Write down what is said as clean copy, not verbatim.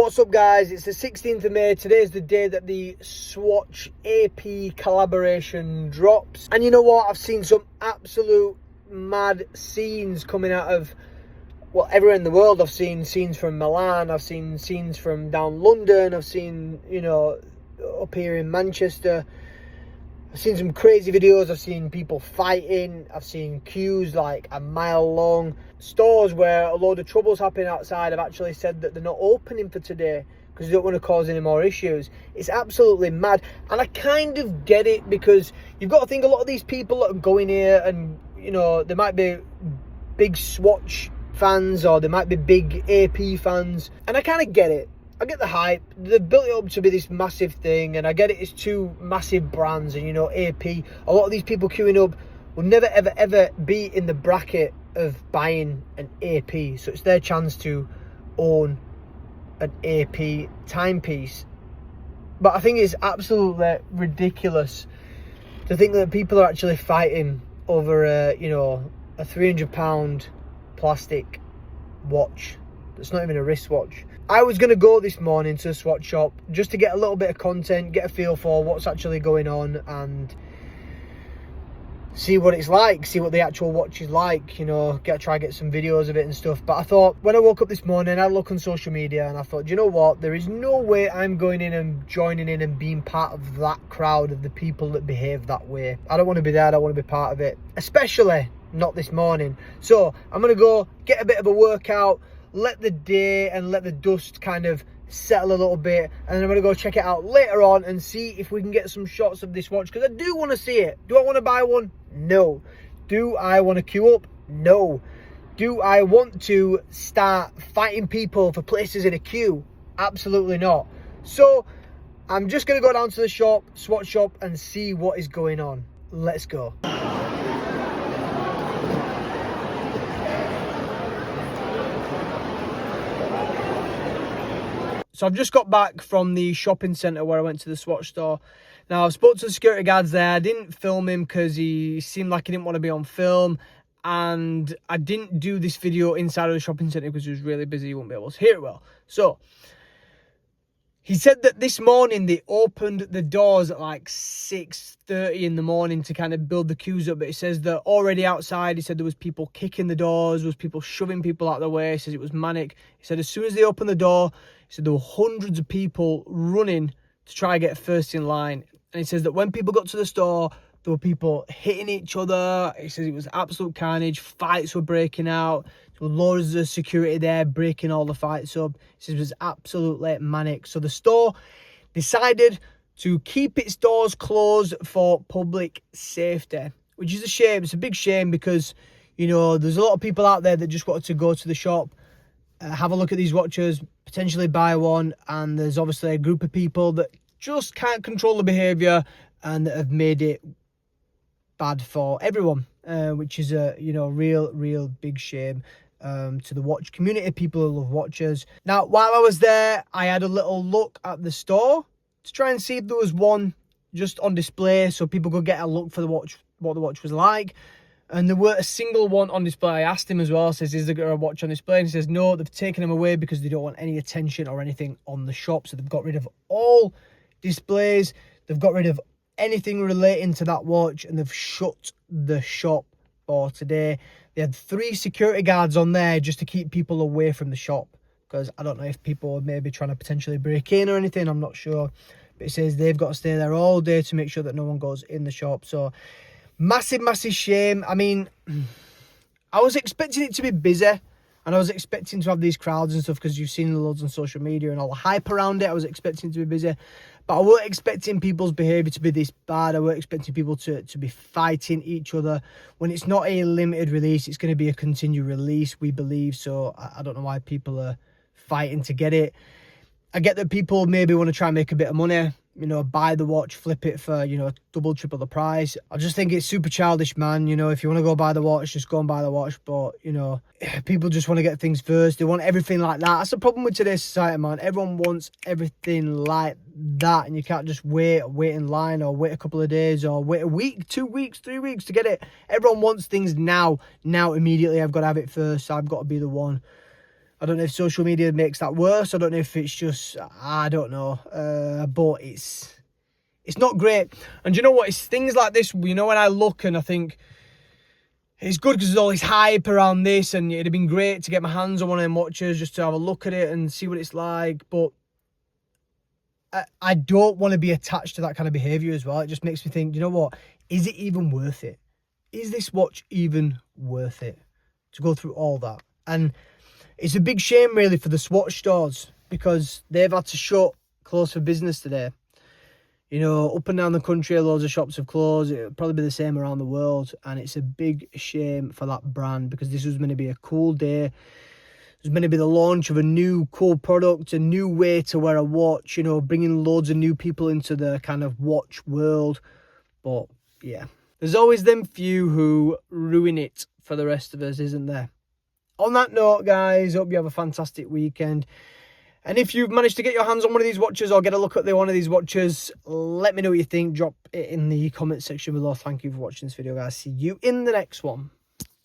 What's up, guys? It's the 16th of May. Today's the day that the Swatch AP collaboration drops. And you know what? I've seen some absolute mad scenes coming out of, well, everywhere in the world. I've seen scenes from Milan. I've seen scenes from down London. I've seen, up here in Manchester. I've seen some crazy videos. I've seen people fighting. I've seen queues like a mile long. Stores where a load of trouble's happening outside have actually said that they're not opening for today because they don't want to cause any more issues. It's absolutely mad. And I kind of get it, because you've got to think a lot of these people that are going here and, they might be big Swatch fans or they might be big AP fans. And I kind of get it. I get the hype. They built it up to be this massive thing, and I get it. It's two massive brands, and AP. A lot of these people queuing up will never, ever, ever be in the bracket of buying an AP. So it's their chance to own an AP timepiece. But I think it's absolutely ridiculous to think that people are actually fighting over a £300 plastic watch. It's not even a wristwatch. I was going to go this morning to a Swatch shop just to get a little bit of content, get a feel for what's actually going on, and see what it's like, see what the actual watch is like, try to get some videos of it and stuff. But I thought, when I woke up this morning, I looked on social media and I thought, do you know what? There is no way I'm going in and joining in and being part of that crowd of the people that behave that way. I don't want to be there. I don't want to be part of it, especially not this morning. So I'm going to go get a bit of a workout, let the day and let the dust kind of settle a little bit, and then I'm going to go check it out later on and see if we can get some shots of this watch, because I do want to see it. Do I want to buy one? No. Do I want to queue up? No. Do I want to start fighting people for places in a queue? Absolutely not. So I'm just going to go down to the shop, Swatch shop, and see what is going on. Let's go. So I've just got back from the shopping centre where I went to the Swatch store. Now, I've spoken to the security guards there. I didn't film him because he seemed like he didn't want to be on film. And I didn't do this video inside of the shopping centre because he was really busy. He wouldn't be able to hear it well. So he said that this morning they opened the doors at like 6:30 in the morning to kind of build the queues up. But he says that already outside, he said there was people kicking the doors, there was people shoving people out of the way. He says it was manic. He said as soon as they opened the door, he said there were hundreds of people running to try and get first in line. And he says that when people got to the store, there were people hitting each other. He says it was absolute carnage. Fights were breaking out. There were loads of security there breaking all the fights up. He says it was absolutely manic. So the store decided to keep its doors closed for public safety, which is a shame. It's a big shame because, there's a lot of people out there that just wanted to go to the shop, have a look at these watches, potentially buy one, and there's obviously a group of people that just can't control the behaviour and that have made it bad for everyone, which is a real big shame to the watch community, people who love watches. Now, while I was there, I had a little look at the store to try and see if there was one just on display so people could get a look for the watch, what the watch was like. And there weren't a single one on display. I asked him as well, says, is there a watch on display? And he says, no, they've taken them away because they don't want any attention or anything on the shop. So they've got rid of all displays. They've got rid of anything relating to that watch, and they've shut the shop for today. They had 3 security guards on there just to keep people away from the shop, because I don't know if people are maybe trying to potentially break in or anything. I'm not sure. But it says they've got to stay there all day to make sure that no one goes in the shop. So massive shame. I mean, I was expecting it to be busy, and I was expecting to have these crowds and stuff because you've seen the loads on social media and all the hype around it. I was expecting it to be busy, but I weren't expecting people's behaviour to be this bad. I weren't expecting people to be fighting each other. When it's not a limited release, it's going to be a continued release, we believe. So I don't know why people are fighting to get it. I get that people maybe want to try and make a bit of money, buy the watch, flip it for, double, triple the price. I just think it's super childish, man. If you want to go buy the watch, just go and buy the watch. But, people just want to get things first. They want everything like that. That's the problem with today's society, man. Everyone wants everything like that. And you can't just wait in line or wait a couple of days or wait a week, 2 weeks, 3 weeks to get it. Everyone wants things now, immediately. I've got to have it first. So I've got to be the one I don't know if social media makes that worse. I don't know if it's just, I don't know. But it's not great. And you know what? It's things like this, you know, when I look and I think, it's good because there's all this hype around this, and it'd have been great to get my hands on one of them watches just to have a look at it and see what it's like. But I don't want to be attached to that kind of behaviour as well. It just makes me think, you know what? Is it even worth it? Is this watch even worth it to go through all that? And it's a big shame, really, for the Swatch stores because they've had to shut, close for business today. You know, up and down the country, loads of shops have closed. It'll probably be the same around the world. And it's a big shame for that brand because this was meant to be a cool day. It was meant to be the launch of a new cool product, a new way to wear a watch, you know, bringing loads of new people into the kind of watch world. But, yeah, there's always them few who ruin it for the rest of us, isn't there? On that note, guys, hope you have a fantastic weekend. And if you've managed to get your hands on one of these watches or get a look at one of these watches, let me know what you think. Drop it in the comment section below. Thank you for watching this video, guys. See you in the next one.